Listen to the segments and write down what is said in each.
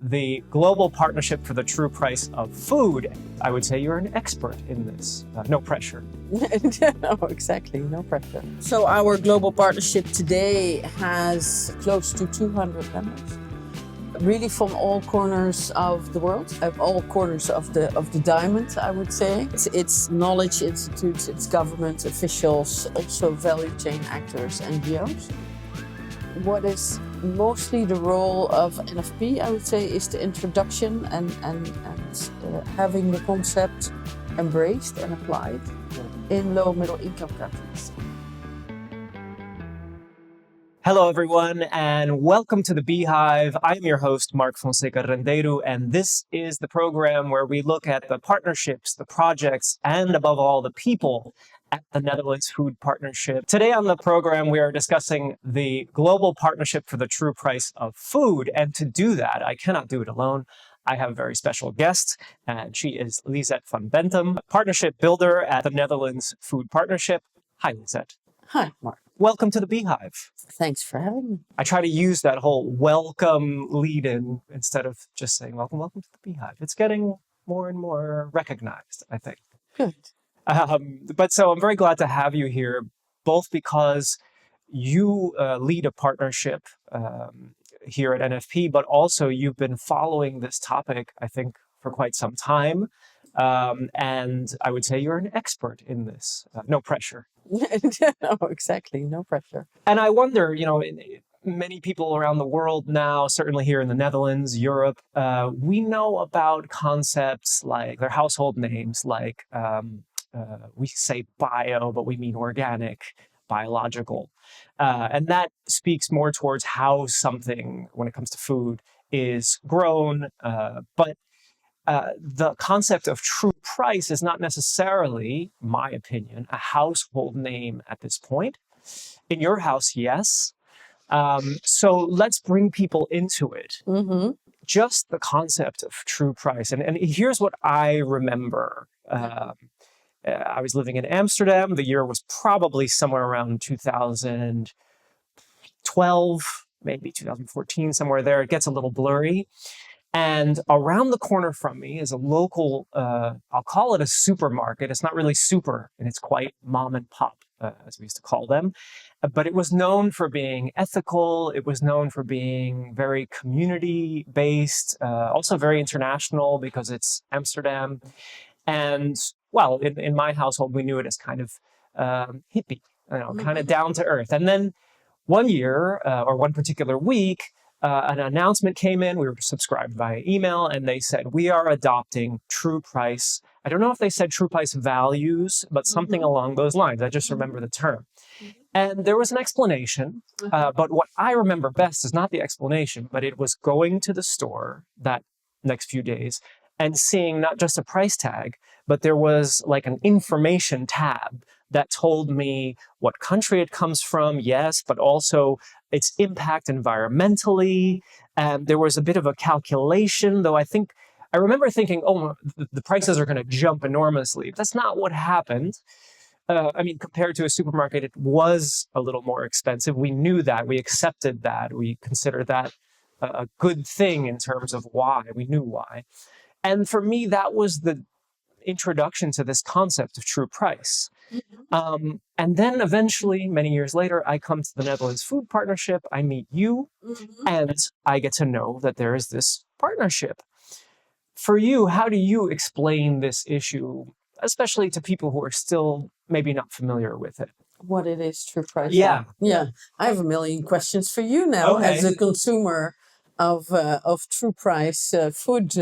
the global partnership for the true price of food. I would say you're an expert in this. No pressure. No, exactly, no pressure. So our global partnership today has close to 200 members, really from all corners of the world, all corners of the diamond, I would say. It's knowledge institutes, it's government officials, also value chain actors, NGOs. What is mostly the role of NFP, I would say, is the introduction and having the concept embraced and applied in low middle income countries. Hello, everyone, and welcome to the Beehive. I'm your host, Mark Fonseca Rendeiro, and this is the program where we look at the partnerships, the projects, and above all, the people at the Netherlands Food Partnership. Today on the program, we are discussing the global partnership for the true price of food. And to do that, I cannot do it alone. I have a very special guest, and she is Lisette van Bentum, partnership builder at the Netherlands Food Partnership. Hi, Lisette. Hi, Mark. Welcome to the Beehive. Thanks for having me. I try to use that whole welcome lead-in instead of just saying welcome to the Beehive. It's getting more and more recognized, I think. Good. But so I'm very glad to have you here, both because you lead a partnership here at NFP, but also you've been following this topic, I think, for quite some time. And I would say you're an expert in this. No pressure. No, exactly. No pressure. And I wonder, many people around the world now, certainly here in the Netherlands, Europe, we know about concepts like their household names, like we say bio, but we mean organic, biological. And that speaks more towards how something, when it comes to food, is grown. But the concept of true price is not necessarily, my opinion, a household name at this point. In your house, yes. So let's bring people into it. Mm-hmm. Just the concept of true price. And here's what I remember. I was living in Amsterdam. The year was probably somewhere around 2012, maybe 2014, somewhere there. It gets a little blurry. And around the corner from me is a local, I'll call it a supermarket. It's not really super, and it's quite mom and pop, as we used to call them. But it was known for being ethical. It was known for being very community-based, also very international because it's Amsterdam. And, well, in my household, we knew it as kind of hippie, kind of down to earth. And then one year, or one particular week, an announcement came in. We were subscribed via email, and they said, we are adopting true price. I don't know if they said true price values, but something along those lines. I just remember the term. And there was an explanation, but what I remember best is not the explanation, but it was going to the store that next few days and seeing not just a price tag, but there was like an information tab that told me what country it comes from, yes, but also its impact environmentally. And there was a bit of a calculation, though I remember thinking, oh, the prices are going to jump enormously. That's not what happened. Compared to a supermarket, it was a little more expensive. We knew that. We accepted that. We considered that a good thing in terms of why. We knew why. And for me, that was the introduction to this concept of true price. And then eventually, many years later, I come to the Netherlands Food Partnership. I meet you, and I get to know that there is this partnership. For you, how do you explain this issue, especially to people who are still maybe not familiar with it? What it is, true price. Yeah. I have a million questions for you now as a consumer of true price food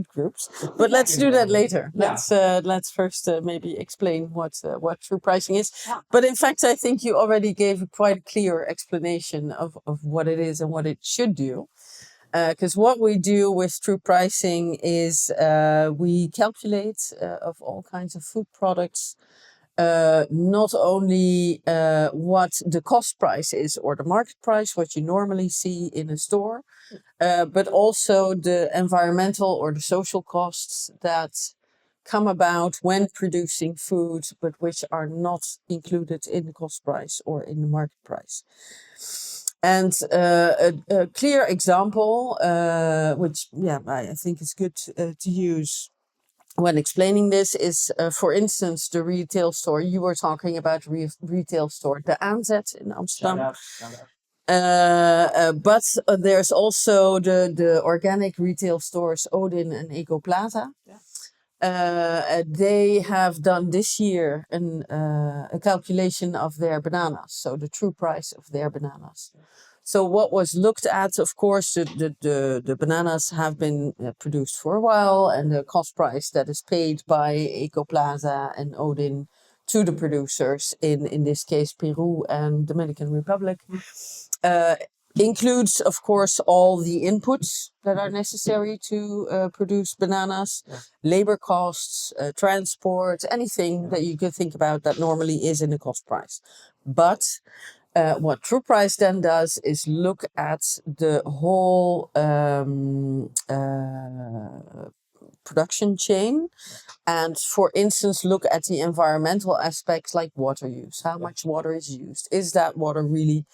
groups, but let's do that later. Let's first maybe explain what true pricing is. But in fact, I think you already gave a quite clear explanation of what it is and what it should do. Because what we do with true pricing is we calculate of all kinds of food products not only what the cost price is or the market price, what you normally see in a store, but also the environmental or the social costs that come about when producing food, but which are not included in the cost price or in the market price. And a clear example, which I think is good to use when explaining this, is, for instance, the retail store. You were talking about retail store, the ANZ in Amsterdam. Shout out. But there's also the organic retail stores, Odin and Eco Plaza. Yeah. They have done this year a calculation of their bananas, so the true price of their bananas. So what was looked at, of course, the bananas have been produced for a while, and the cost price that is paid by Eco Plaza and Odin to the producers, in this case Peru and Dominican Republic, includes, of course, all the inputs that are necessary to produce bananas, labor costs, transport, anything that you can think about that normally is in the cost price. But what True Price then does is look at the whole production chain, and, for instance, look at the environmental aspects like water use. How much water is used? Is that water really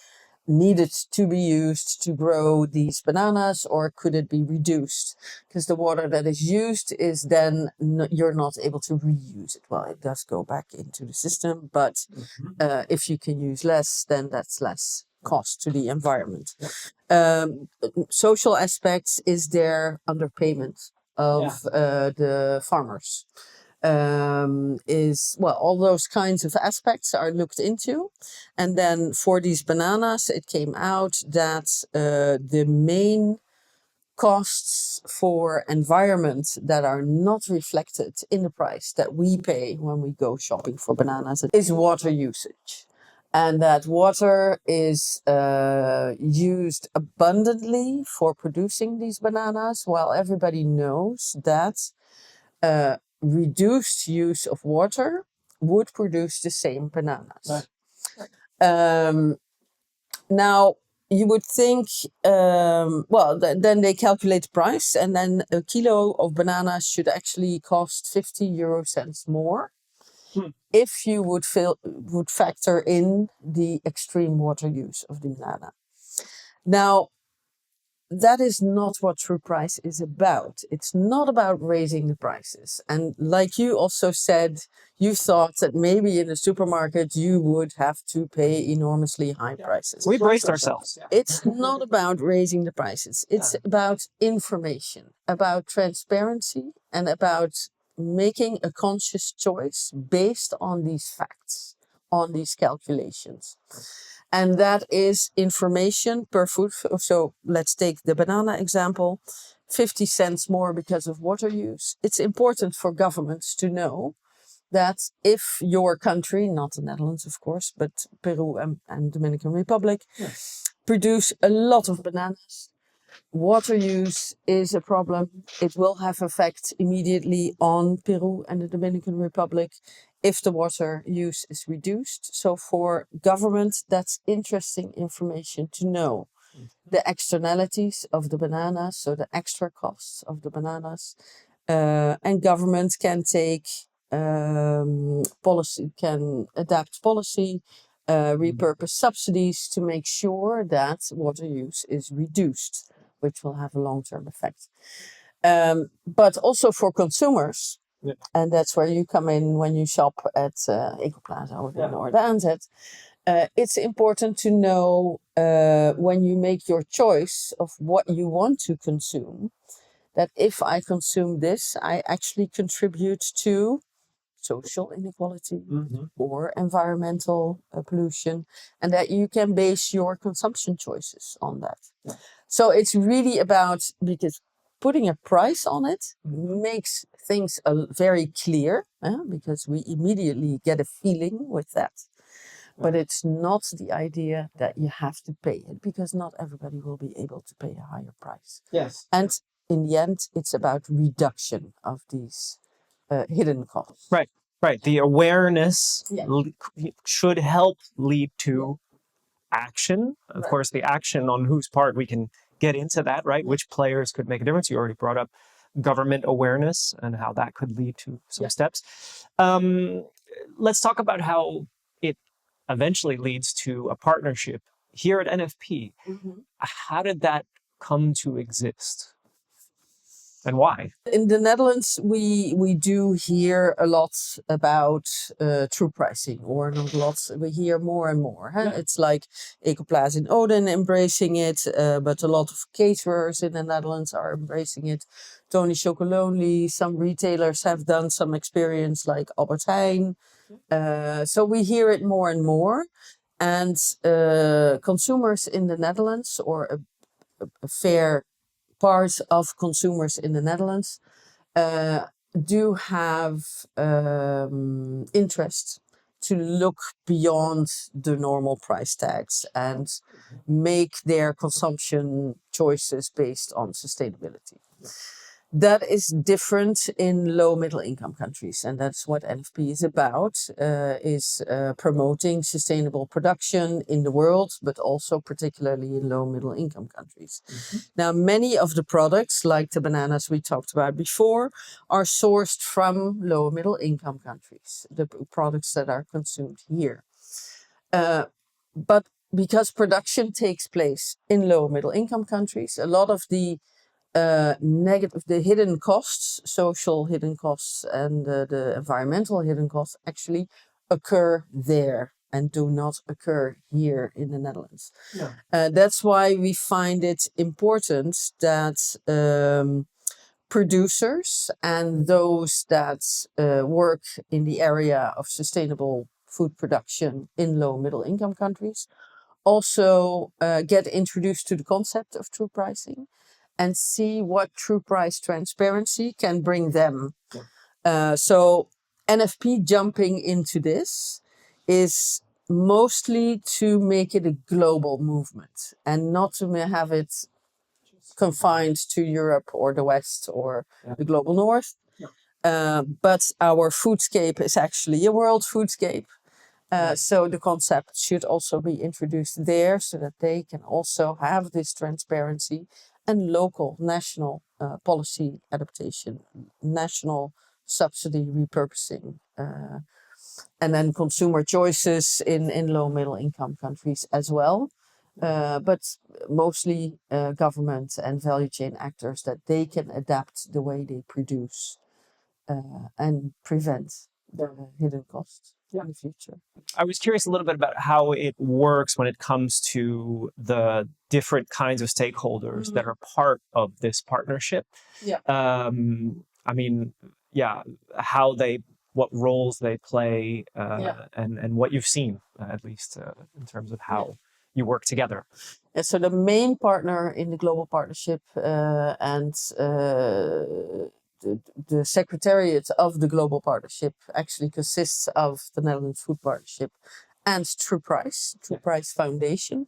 needed to be used to grow these bananas, or could it be reduced? Because the water that is used is then you're not able to reuse it. Well, it does go back into the system, but if you can use less, then that's less cost to the environment. Social aspects, is there underpayment of the farmers? All those kinds of aspects are looked into. And then for these bananas, it came out that the main costs for environment that are not reflected in the price that we pay when we go shopping for bananas is water usage. And that water is used abundantly for producing these bananas, while everybody knows that reduced use of water would produce the same bananas. Now, you would think, then they calculate the price, and then a kilo of bananas should actually cost 50 euro cents more if you would factor in the extreme water use of the banana. Now, that is not what True Price is about. It's not about raising the prices. And like you also said, you thought that maybe in the supermarket you would have to pay enormously high prices. We braced ourselves. It's not about raising the prices. It's about information, about transparency, and about making a conscious choice based on these facts, on these calculations. And that is information per food. So let's take the banana example, 50 cents more because of water use. It's important for governments to know that if your country, not the Netherlands, of course, but Peru and Dominican Republic, produce a lot of bananas, water use is a problem. It will have effect immediately on Peru and the Dominican Republic if the water use is reduced. So for government, that's interesting information to know. The externalities of the bananas, so the extra costs of the bananas. And government can take policy, can adapt policy, repurpose subsidies to make sure that water use is reduced, which will have a long-term effect. But also for consumers, and that's where you come in when you shop at Eco Plaza or the ANZ. It's important to know when you make your choice of what you want to consume, that if I consume this, I actually contribute to social inequality or environmental pollution, and that you can base your consumption choices on that. So it's really about, because putting a price on it makes things very clear, because we immediately get a feeling with that. But it's not the idea that you have to pay it, because not everybody will be able to pay a higher price. Yes. And in the end, it's about reduction of these hidden costs. Right, right. The awareness should help lead to action. Of course, the action on whose part, we can get into that, right? Which players could make a difference. You already brought up government awareness and how that could lead to some steps. Let's talk about how it eventually leads to a partnership here at NFP, how did that come to exist? And why? In the Netherlands, we do hear a lot about true pricing, or not a lot. We hear more and more. Huh? Yeah. It's like Ecoplaza in Oden embracing it, but a lot of caterers in the Netherlands are embracing it. Tony Chocolonely, some retailers have done some experience, like Albert Heijn. So we hear it more and more, and consumers in the Netherlands, or a fair part of consumers in the Netherlands, do have interest to look beyond the normal price tags and make their consumption choices based on sustainability. That is different in low middle income countries, and that's what NFP is about, is promoting sustainable production in the world, but also particularly in low middle income countries. Now, many of the products, like the bananas we talked about before, are sourced from low middle income countries, the products that are consumed here. But because production takes place in low middle income countries, a lot of the the hidden costs, social hidden costs, and the environmental hidden costs actually occur there and do not occur here in the Netherlands. Yeah. That's why we find it important that producers and those that work in the area of sustainable food production in low middle income countries also get introduced to the concept of true pricing and see what true price transparency can bring them. So NFP jumping into this is mostly to make it a global movement and not to have it confined to Europe or the West or the global North. But our foodscape is actually a world foodscape. So the concept should also be introduced there so that they can also have this transparency and local, national policy adaptation, national subsidy repurposing, and then consumer choices in low middle income countries as well. But mostly government and value chain actors, that they can adapt the way they produce and prevent the hidden costs in the future. I was curious a little bit about how it works when it comes to the different kinds of stakeholders that are part of this partnership. Yeah. I mean, what roles they play, and what you've seen, at least in terms of how you work together. So the main partner in the global partnership and the secretariat of the global partnership actually consists of the Netherlands Food Partnership and True Price Foundation.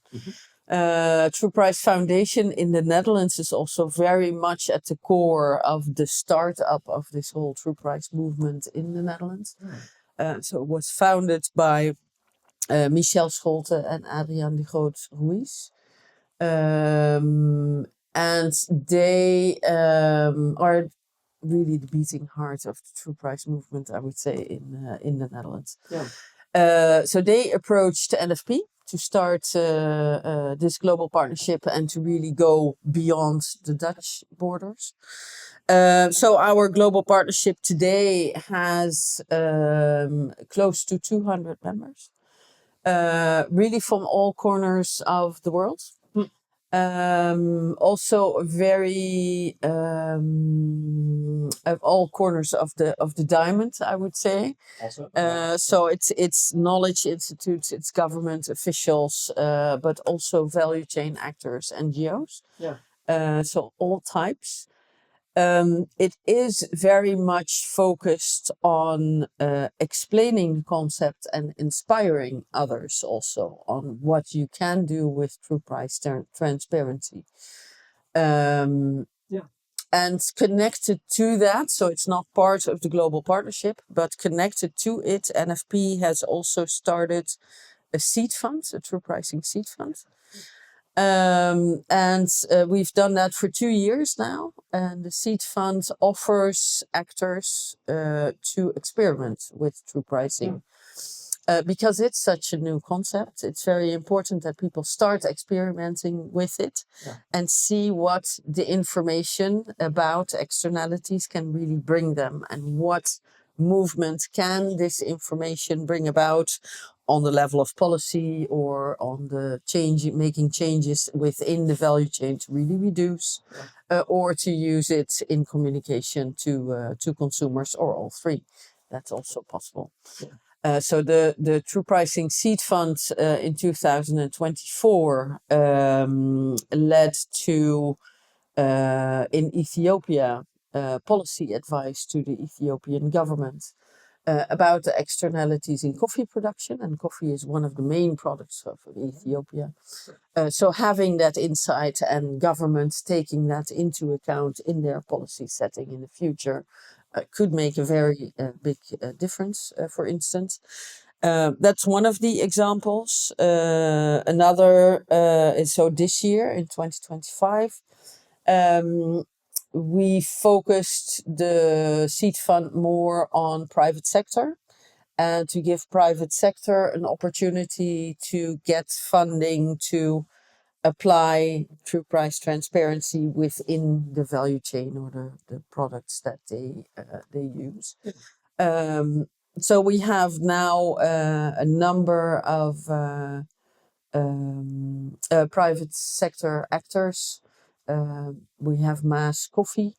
True Price Foundation in the Netherlands is also very much at the core of the startup of this whole True Price movement in the Netherlands. So it was founded by Michel Scholte and Adriaan de Groot Ruiz. And they are really the beating heart of the True Price movement, I would say, in the Netherlands. So they approached NFP to start this global partnership and to really go beyond the Dutch borders. So our global partnership today has close to 200 members, really from all corners of the world. Also very of all corners of the diamond, I would say. So it's knowledge institutes, it's government officials, but also value chain actors, NGOs. So all types. It is very much focused on explaining the concept and inspiring others also on what you can do with true price transparency. And connected to that, so it's not part of the global partnership, but connected to it, NFP has also started a seed fund, a true pricing seed fund. And we've done that for 2 years now. And the seed fund offers actors to experiment with true pricing. because it's such a new concept, it's very important that people start experimenting with it and see what the information about externalities can really bring them, and what movement can this information bring about on the level of policy or on the making changes within the value chain to really reduce, or to use it in communication to consumers, or all three. That's also possible. So the True Pricing Seed Fund in 2024 led to, in Ethiopia, policy advice to the Ethiopian government about the externalities in coffee production, and coffee is one of the main products of Ethiopia. So having that insight and governments taking that into account in their policy setting in the future could make a very big difference, for instance. That's one of the examples. Another is, so this year in 2025, we focused the seed fund more on private sector, and to give private sector an opportunity to get funding to apply true price transparency within the value chain, or the products that they use. So we have now a number of private sector actors. We have Mass Coffee,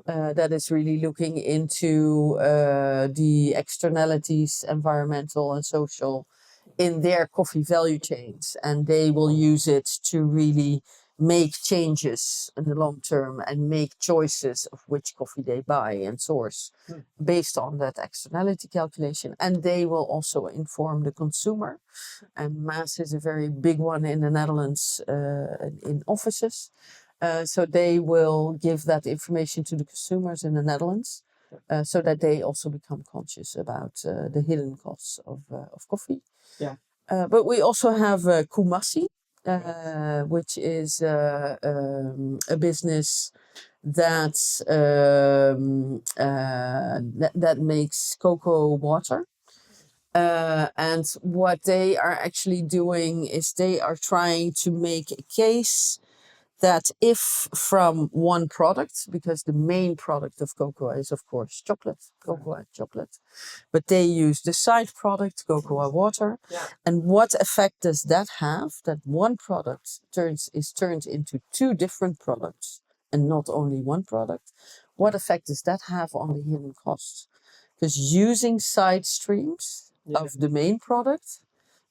that is really looking into the externalities, environmental and social, in their coffee value chains, and they will use it to really make changes in the long term and make choices of which coffee they buy and source based on that externality calculation. And they will also inform the consumer, and Maas is a very big one in the Netherlands, in offices. So they will give that information to the consumers in the Netherlands, so that they also become conscious about the hidden costs of coffee. But we also have Kumasi, which is a business that that makes cocoa water. And what they are actually doing is they are trying to make a case that if from one product, because the main product of cocoa is of course chocolate, cocoa chocolate, but they use the side product, cocoa water. And what effect does that have, that one product is turned into two different products and not only one product? What effect does that have on the hidden costs? Because using side streams of the main product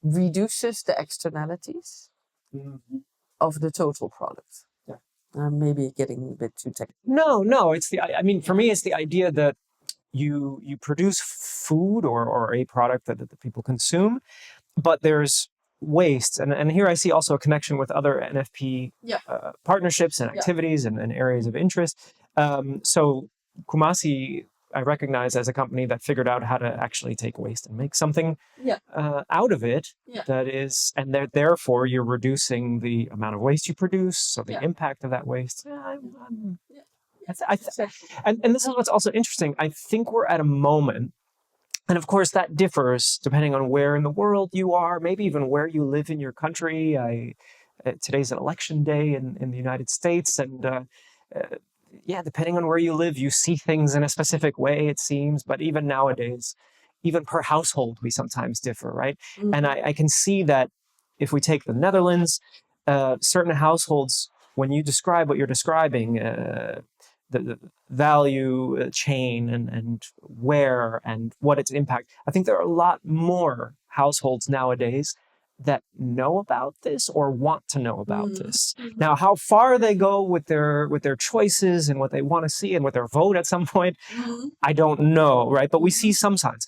reduces the externalities of the total product. Maybe getting a bit too technical. No, it's I mean, for me, it's the idea that you produce food or a product that the people consume, but there's waste. And here I see also a connection with other NFP partnerships and activities and areas of interest. So Kumasi, I recognize as a company that figured out how to actually take waste and make something out of it that is, and therefore you're reducing the amount of waste you produce, so the impact of that waste. And this is what's also interesting. I think we're at a moment, and of course that differs depending on where in the world you are, maybe even where you live in your country. Today's an election day in the United States, and depending on where you live, you see things in a specific way, it seems. But even nowadays, even per household, we sometimes differ, right? And I can see that if we take the Netherlands, certain households, when you describe what you're describing, the value chain and where and what its impact, I think there are a lot more households nowadays that know about this or want to know about this. Now, how far they go with their choices and what they want to see and with their vote at some point, I don't know, right? But we see some signs.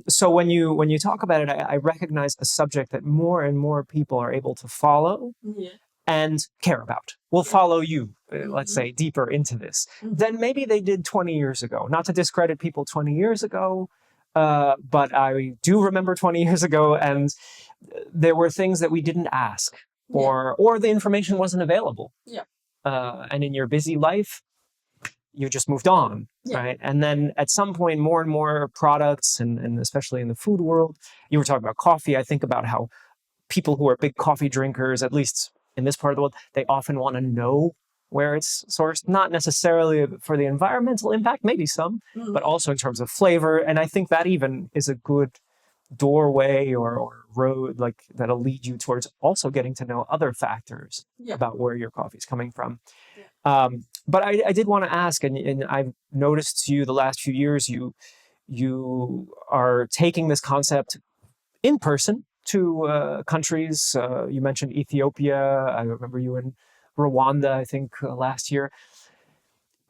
So when you talk about it, I recognize a subject that more and more people are able to follow and care about. Will follow you, let's say, deeper into this than maybe they did 20 years ago. Not to discredit people 20 years ago, but I do remember 20 years ago, and there were things that we didn't ask, or the information wasn't available. And in your busy life, you just moved on, right? And then at some point, more and more products, and especially in the food world, you were talking about coffee. I think about how people who are big coffee drinkers, at least in this part of the world, they often want to know where it's sourced, not necessarily for the environmental impact, maybe some, but also in terms of flavor. And I think that even is a good doorway or road like that'll lead you towards also getting to know other factors about where your coffee is coming from. But I did want to ask, and I've noticed you the last few years, you are taking this concept in person to countries. You mentioned Ethiopia. I remember you in Rwanda, I think, last year.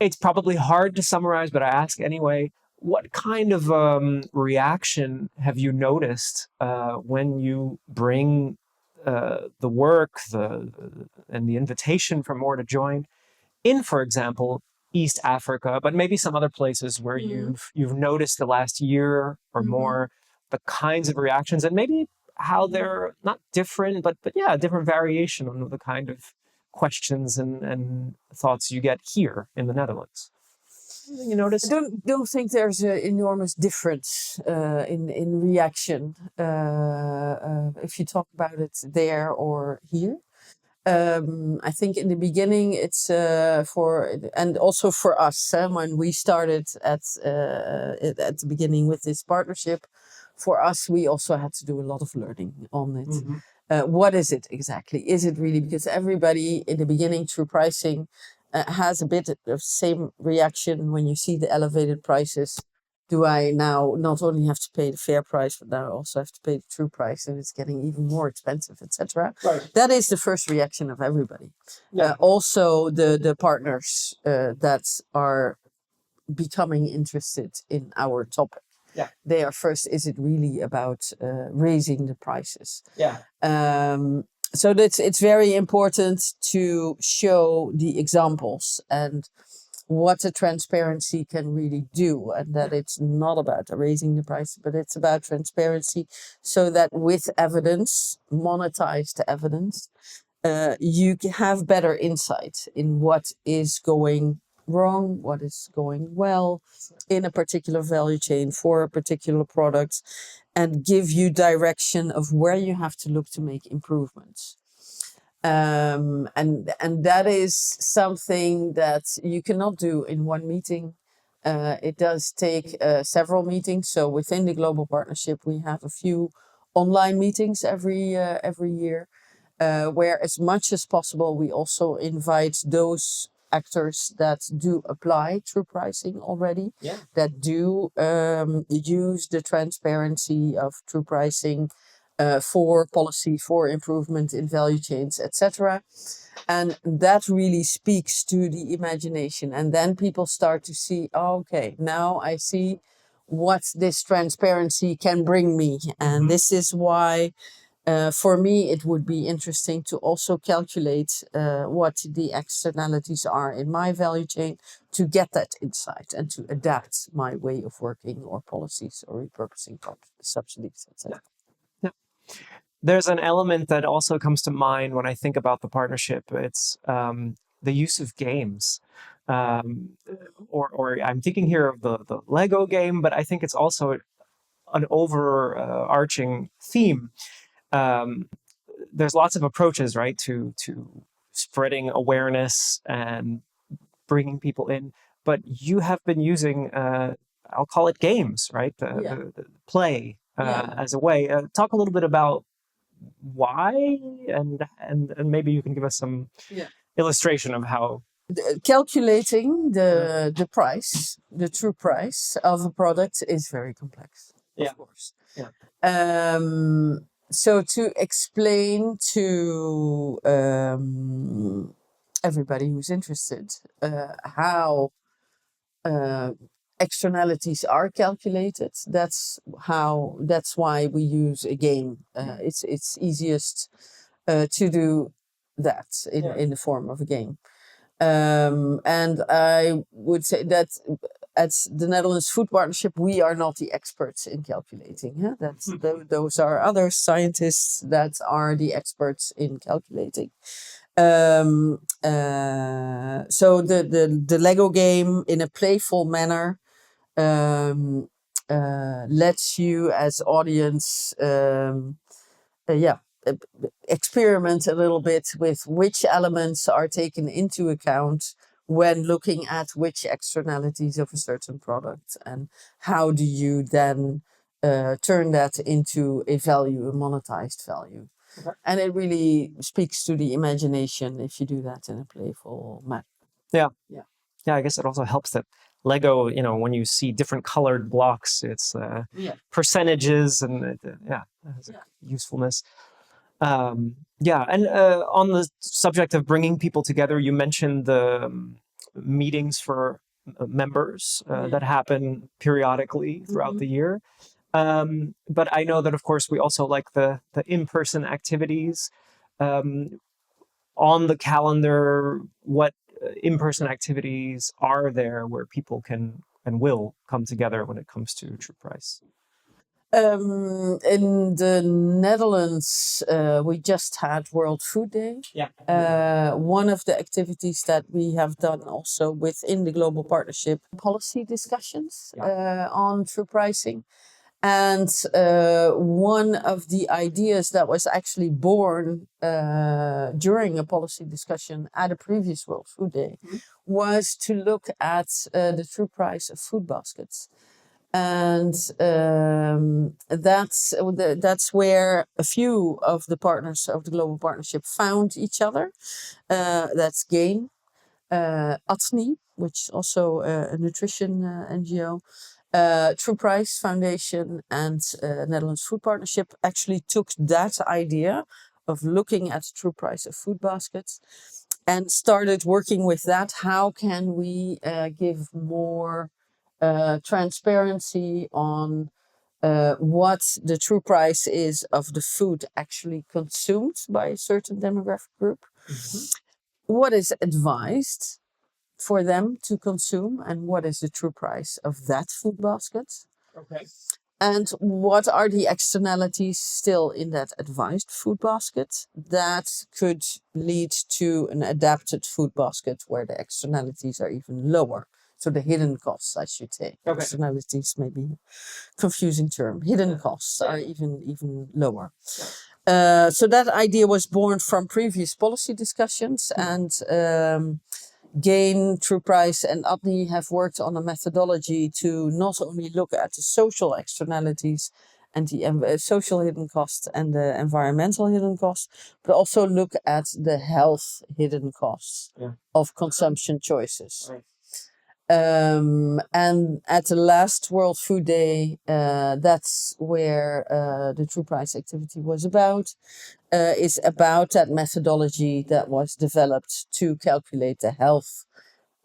It's probably hard to summarize, but I ask anyway. What kind of reaction have you noticed when you bring the work and the invitation for more to join in, for example, East Africa, but maybe some other places where you've noticed the last year or more the kinds of reactions, and maybe how they're not different, but yeah, a different variation on the kind of questions and thoughts you get here in the Netherlands. You notice? I don't think there's an enormous difference in reaction if you talk about it there or here. I think in the beginning it's and also for us when we started at the beginning with this partnership, for us we also had to do a lot of learning on it. What is it exactly? Is it really, because everybody in the beginning through pricing has a bit of same reaction when you see the elevated prices. Do I now not only have to pay the fair price, but now I also have to pay the true price, and it's getting even more expensive, etc. Right. That is the first reaction of everybody. Also, the partners that are becoming interested in our topic. They are first, is it really about raising the prices? So it's very important to show the examples and what the transparency can really do, and that it's not about raising the price, but it's about transparency, so that with evidence, monetized evidence, you have better insight in what is going wrong, what is going well in a particular value chain for a particular product, and give you direction of where you have to look to make improvements. And that is something that you cannot do in one meeting. It does take several meetings. So within the global partnership, we have a few online meetings every year, where as much as possible we also invite those actors that do apply true pricing already, that do use the transparency of true pricing for policy, for improvement in value chains, etc. And that really speaks to the imagination. And then people start to see, oh, okay, now I see what this transparency can bring me. And this is why, for me, it would be interesting to also calculate what the externalities are in my value chain to get that insight and to adapt my way of working or policies or repurposing subsidies, etc. There's an element that also comes to mind when I think about the partnership. It's the use of games. Or I'm thinking here of the Lego game, but I think it's also an overarching theme. There's lots of approaches, right, to spreading awareness and bringing people in. But you have been using, I'll call it games, right? The play as a way. Talk a little bit about why, and maybe you can give us some illustration of how. Calculating the price, the true price of a product is very complex, of course. So to explain to everybody who's interested how externalities are calculated, that's why we use a game. It's easiest to do that in the form of a game. And I would say that at the Netherlands Food Partnership, we are not the experts in calculating. Those are other scientists that are the experts in calculating. So the Lego game, in a playful manner, lets you as audience experiment a little bit with which elements are taken into account when looking at which externalities of a certain product, and how do you then turn that into a value, a monetized value. Okay. And it really speaks to the imagination if you do that in a playful manner. Yeah. Yeah. Yeah, I guess it also helps that Lego, when you see different colored blocks, it's percentages, and it has a usefulness. And on the subject of bringing people together, you mentioned the meetings for members that happen periodically throughout the year. But I know that, of course, we also like the in-person activities. On the calendar, what in-person activities are there where people can and will come together when it comes to True Price? In the Netherlands, we just had World Food Day. Yeah. One of the activities that we have done also within the Global Partnership, policy discussions on true pricing. And one of the ideas that was actually born during a policy discussion at a previous World Food Day was to look at the true price of food baskets. And that's where a few of the partners of the Global Partnership found each other. That's GAIN, ATNI, which is also a nutrition NGO, True Price Foundation, and Netherlands Food Partnership actually took that idea of looking at the true price of food baskets and started working with that. How can we give more transparency on what the true price is of the food actually consumed by a certain demographic group? What is advised for them to consume, and what is the true price of that food basket? Okay. And what are the externalities still in that advised food basket that could lead to an adapted food basket where the externalities are even lower? So the hidden costs, I should say. Okay. Externalities may be a confusing term. Hidden costs are even lower. So that idea was born from previous policy discussions, and GAIN, True Price, and ATNI have worked on a methodology to not only look at the social externalities and the social hidden costs and the environmental hidden costs, but also look at the health hidden costs of consumption choices. Right. And at the last World Food Day, that's where the True Price activity was about. Is about that methodology that was developed to calculate the health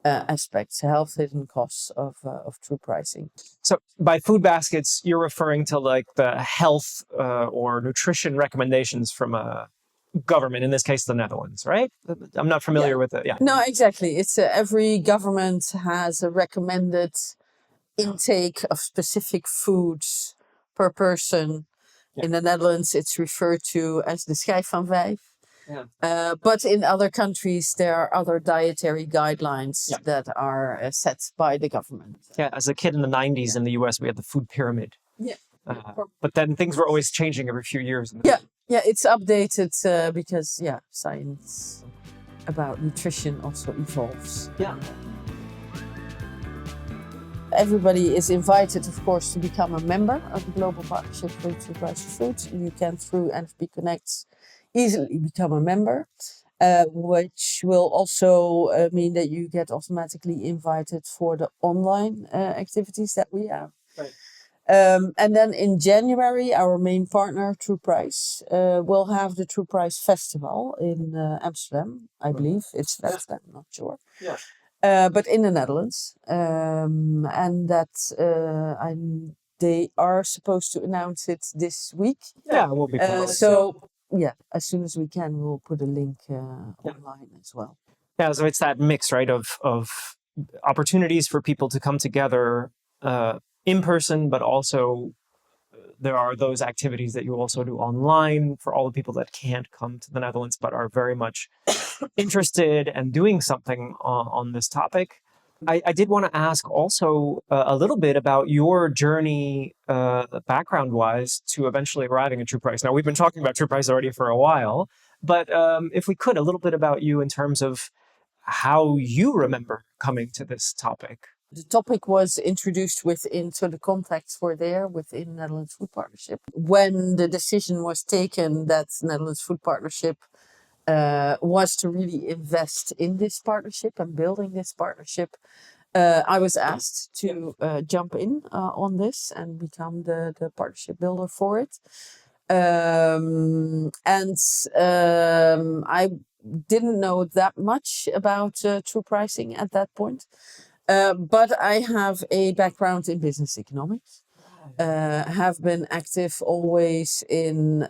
aspects, health hidden costs of true pricing. So by food baskets, you're referring to like the health or nutrition recommendations from a government, in this case, the Netherlands, right? I'm not familiar with it. Yeah. No, exactly. It's every government has a recommended intake of specific foods per person. In the Netherlands, it's referred to as the schijf van 5. But in other countries, there are other dietary guidelines that are set by the government. Yeah, as a kid in the 90s in the US, we had the food pyramid. But then things were always changing every few years. It's updated because, science about nutrition also evolves. Everybody is invited, of course, to become a member of the Global Partnership for True Price of Food. You can, through NFP Connect, easily become a member, which will also mean that you get automatically invited for the online activities that we have. Right. And then in January, our main partner, True Price, will have the True Price Festival in Amsterdam, I believe. It's Amsterdam, I'm not sure. But in the Netherlands. And that they are supposed to announce it this week. We'll be as soon as we can, we'll put a link online as well. So it's that mix, right, of opportunities for people to come together in person, but also there are those activities that you also do online for all the people that can't come to the Netherlands but are very much interested and doing something on this topic. I did want to ask also a little bit about your journey background-wise to eventually arriving at True Price. Now, we've been talking about True Price already for a while, but if we could, a little bit about you in terms of how you remember coming to this topic. The topic was introduced within, so the contacts were there within Netherlands Food Partnership. When the decision was taken that Netherlands Food Partnership was to really invest in this partnership and building this partnership, I was asked to jump in on this and become the partnership builder for it. I didn't know that much about true pricing at that point. But I have a background in business economics. Have been active always in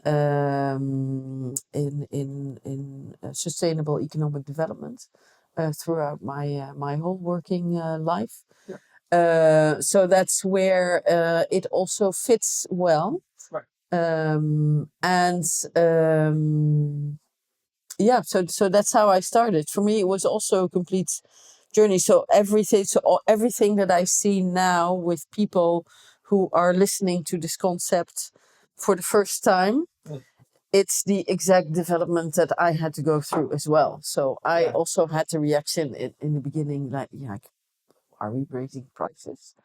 sustainable economic development throughout my whole working life. Yeah. So that's where it also fits well. Right. Yeah, so that's how I started. For me, it was also a complete journey. So everything that I see now with people who are listening to this concept for the first time, it's the exact development that I had to go through as well. So I also had the reaction in the beginning, like, are we raising prices?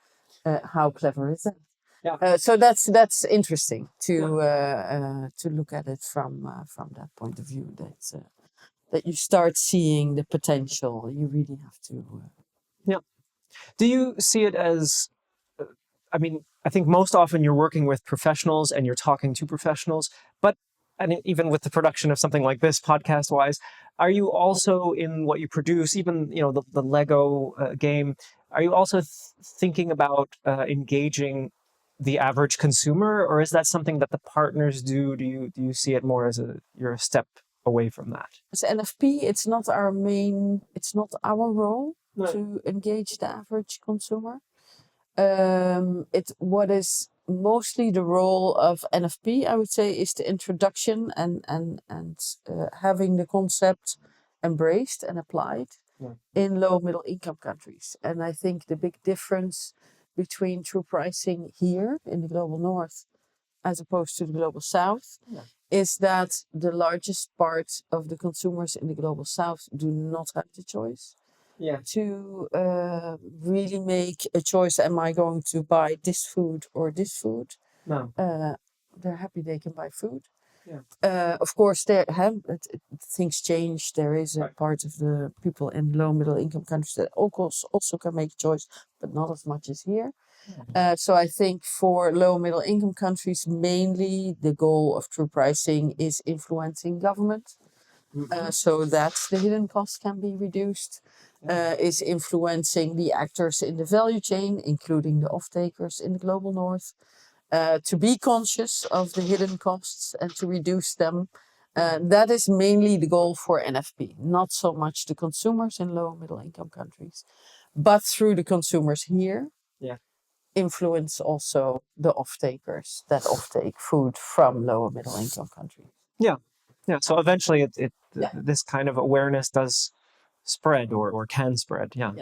How clever is that? Yeah. So that's interesting to look at it from that point of view. That you start seeing the potential. You really have to. Yeah. Do you see it as? I mean, I think most often you're working with professionals and you're talking to professionals, but and even with the production of something like this, podcast-wise, are you also in what you produce, even the Lego game? Are you also thinking about engaging the average consumer, or is that something that the partners do? Do you see it more as you're a step away from that? As NFP, it's not our role to engage the average consumer. What is mostly the role of NFP, I would say, is the introduction and having the concept embraced and applied in low middle income countries. And I think the big difference between true pricing here in the global north as opposed to the global south is that the largest part of the consumers in the global south do not have the choice to really make a choice. Am I going to buy this food or this food? No. They're happy they can buy food. Yeah. Of course, things change. There is a part of the people in low middle income countries that also can make a choice, but not as much as here. So I think for low middle income countries, mainly the goal of true pricing is influencing government. So that the hidden costs can be reduced, is influencing the actors in the value chain, including the off-takers in the global north, to be conscious of the hidden costs and to reduce them. That is mainly the goal for NFP, not so much the consumers in low and middle income countries, but through the consumers here, influence also the off-takers that off-take food from low and middle income countries. Yeah. So eventually this kind of awareness does spread or can spread. Yeah.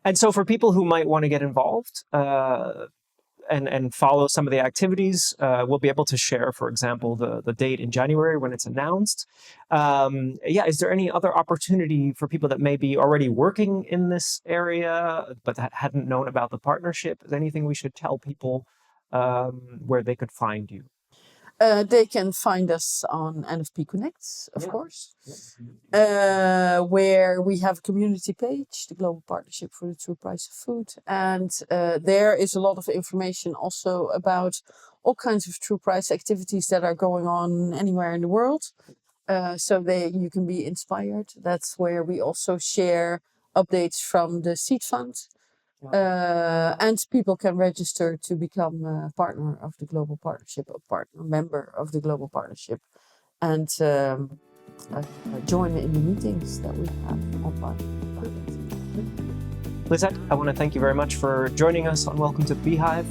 And so for people who might want to get involved and follow some of the activities, we'll be able to share, for example, the date in January when it's announced. Is there any other opportunity for people that may be already working in this area but that hadn't known about the partnership? Is there anything we should tell people where they could find you? They can find us on NFP Connect, of course, where we have a community page, the Global Partnership for the True Price of Food. And there is a lot of information also about all kinds of true price activities that are going on anywhere in the world. So you can be inspired. That's where we also share updates from the seed fund. And people can register to become a partner of the Global Partnership, member of the Global Partnership, and join in the meetings that we have online. Lisette, I want to thank you very much for joining us on Welcome to the Beehive.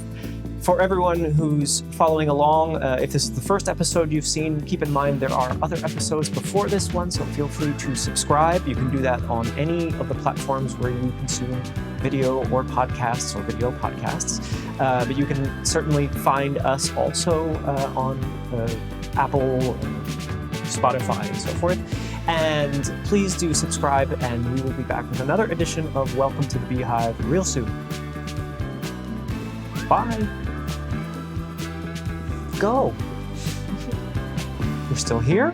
For everyone who's following along, if this is the first episode you've seen, keep in mind there are other episodes before this one, so feel free to subscribe. You can do that on any of the platforms where you consume video or podcasts or video podcasts. But you can certainly find us also on Apple, Spotify, and so forth. And please do subscribe, and we will be back with another edition of Welcome to the Beehive real soon. Bye. Go. You're still here?